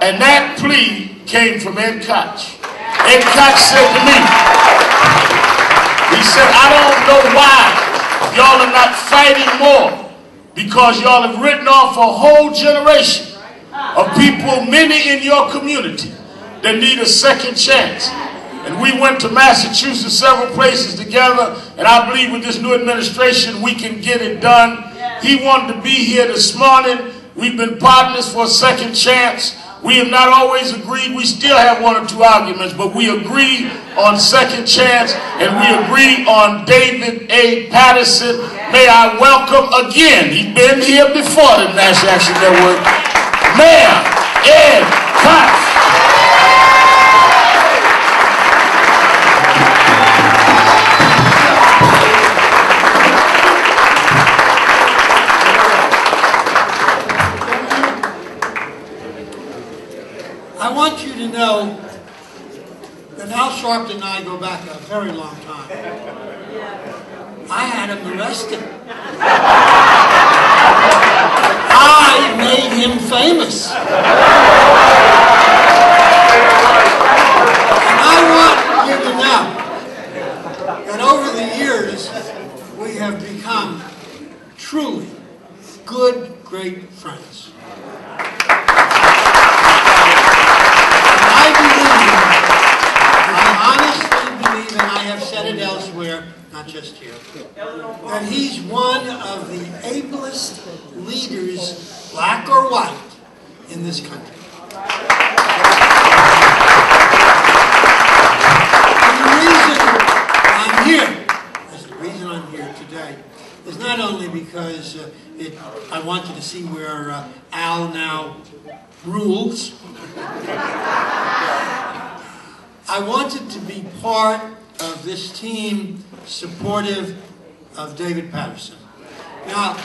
And that plea came from Ed Koch. Ed Koch said to me, he said, I don't know why y'all are not fighting more, because y'all have written off a whole generation of people, many in your community, that need a second chance. And we went to Massachusetts, several places together, and I believe with this new administration we can get it done. He wanted to be here this morning. We've been partners for a second chance. We have not always agreed. We still have one or two arguments, but we agree on second chance, and we agree on David A. Paterson. May I welcome again, he's been here before the National Action Network, Mayor Ed Koch. I want you to know that Al Sharpton and I go back a very long time. I had him arrested. I made him famous. And I want you to know that over the years we have become truly good, great friends. Elsewhere, not just here, that he's one of the ablest leaders, black or white, in this country. The reason I'm here today is not only because I wanted to see where Al now rules. I wanted to be part of this team supportive of David Paterson. Now,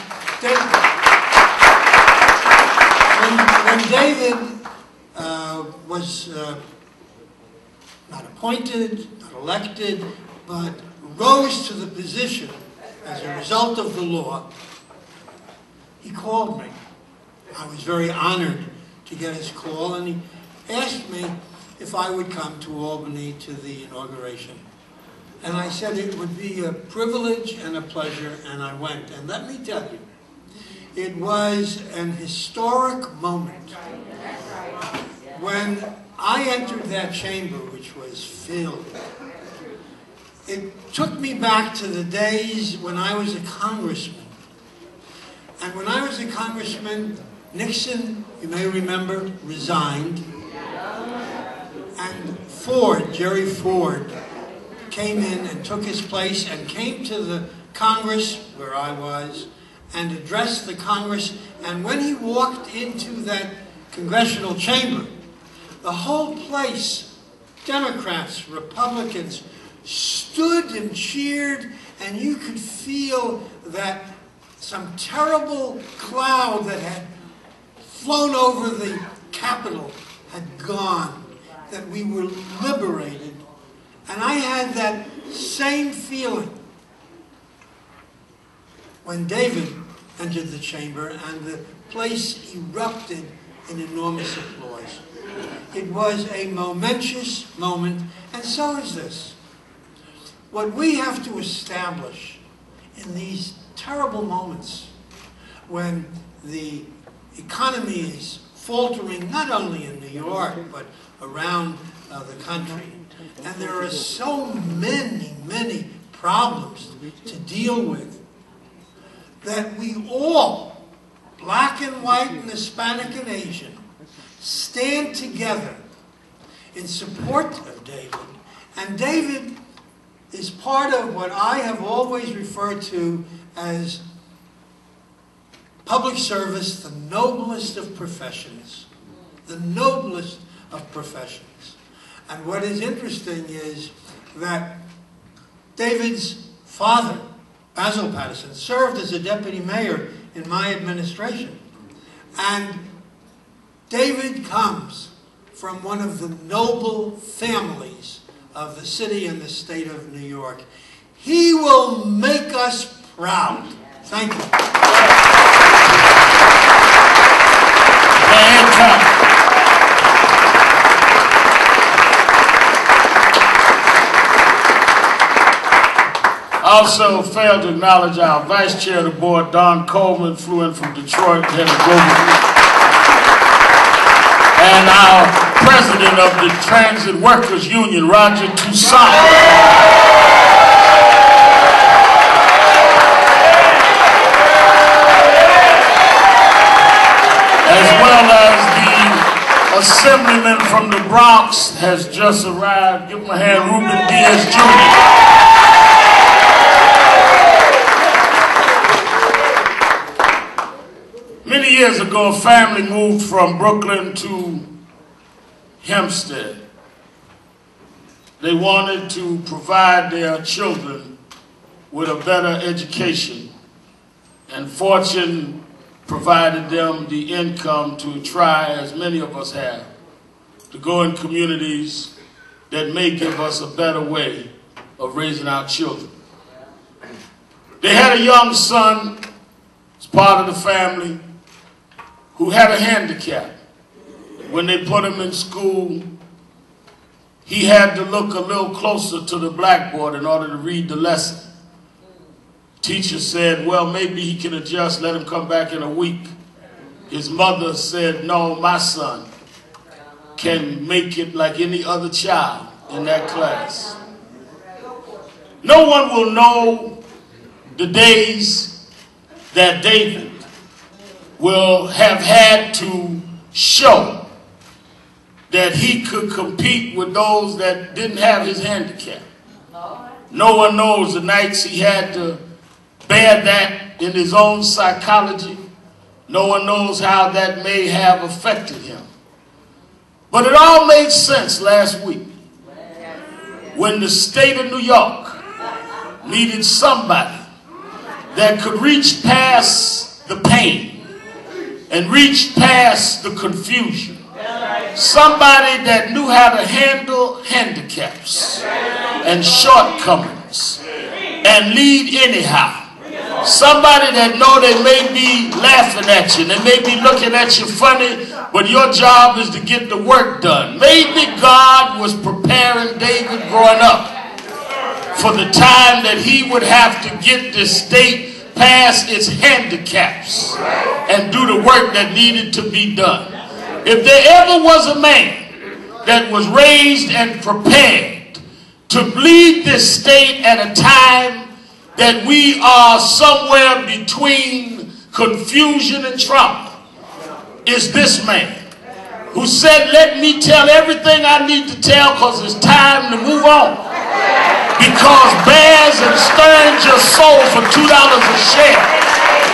when David was not appointed, not elected, but rose to the position as a result of the law, he called me. I was very honored to get his call, and he asked me if I would come to Albany to the inauguration. And I said it would be a privilege and a pleasure, and I went. And let me tell you, it was an historic moment when I entered that chamber, which was filled. It took me back to the days when I was a congressman. And when I was a congressman, Nixon, you may remember, resigned. And Ford, Jerry Ford, came in and took his place and came to the Congress, where I was, and addressed the Congress. And when he walked into that congressional chamber, the whole place, Democrats, Republicans, stood and cheered, and you could feel that some terrible cloud that had flown over the Capitol had gone, that we were liberated. And I had that same feeling when David entered the chamber and the place erupted in enormous applause. It was a momentous moment, and so is this. What we have to establish in these terrible moments when the economy is faltering, not only in New York, but around the country, and there are so many problems to deal with, that we all, black and white and Hispanic and Asian, stand together in support of David. And David is part of what I have always referred to as public service, the noblest of professions. The noblest of professions. And what is interesting is that David's father, Basil Paterson, served as a deputy mayor in my administration. And David comes from one of the noble families of the city and the state of New York. He will make us proud. Thank you. Also failed to acknowledge our Vice Chair of the Board, Don Coleman, flew in from Detroit, head of global. And our President of the Transit Workers Union, Roger Toussaint. As well as the Assemblyman from the Bronx has just arrived. Give him a hand, Ruben Diaz Jr. Many years ago, a family moved from Brooklyn to Hempstead. They wanted to provide their children with a better education, and fortune provided them the income to try, as many of us have, to go in communities that may give us a better way of raising our children. They had a young son, as part of the family, who had a handicap. When they put him in school, he had to look a little closer to the blackboard in order to read the lesson. Teacher said, well, maybe he can adjust, let him come back in a week. His mother said, no, my son can make it like any other child in that class. No one will know the days that David will have had to show that he could compete with those that didn't have his handicap. No one knows the nights he had to bear that in his own psychology. No one knows how that may have affected him. But it all made sense last week when the state of New York needed somebody that could reach past the pain and reach past the confusion. Somebody that knew how to handle handicaps and shortcomings and lead anyhow. Somebody that know they may be laughing at you, they may be looking at you funny, but your job is to get the work done. Maybe God was preparing David growing up for the time that he would have to get this state past its handicaps and do the work that needed to be done. If there ever was a man that was raised and prepared to lead this state at a time that we are somewhere between confusion and trauma, is this man who said, let me tell everything I need to tell because it's time to move on. Because Bears and Stearns just sold for $2 a share.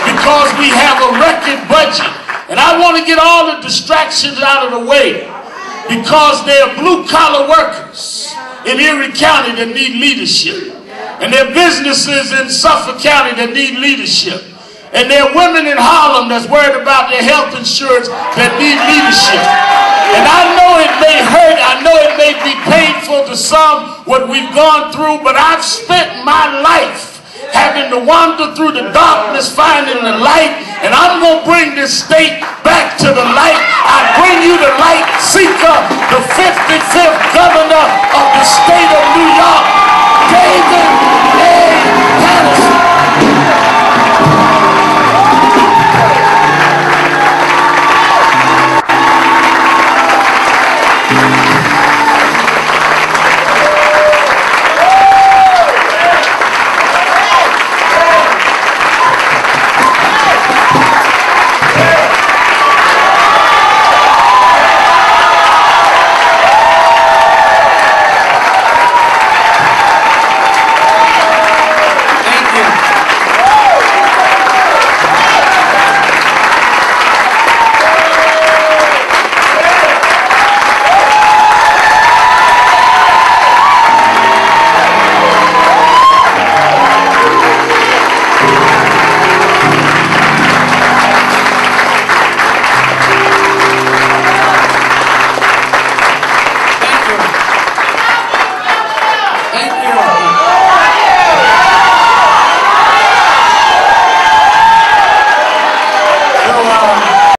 Because we have a record budget. And I want to get all the distractions out of the way. Because there are blue-collar workers in Erie County that need leadership. And there are businesses in Suffolk County that need leadership. And there are women in Harlem that's worried about their health insurance that need leadership. And I know it may hurt, I know it may be painful to some what we've gone through, but I've spent my life having to wander through the darkness, finding the light, and I'm going to bring this state back to the light. I bring you the light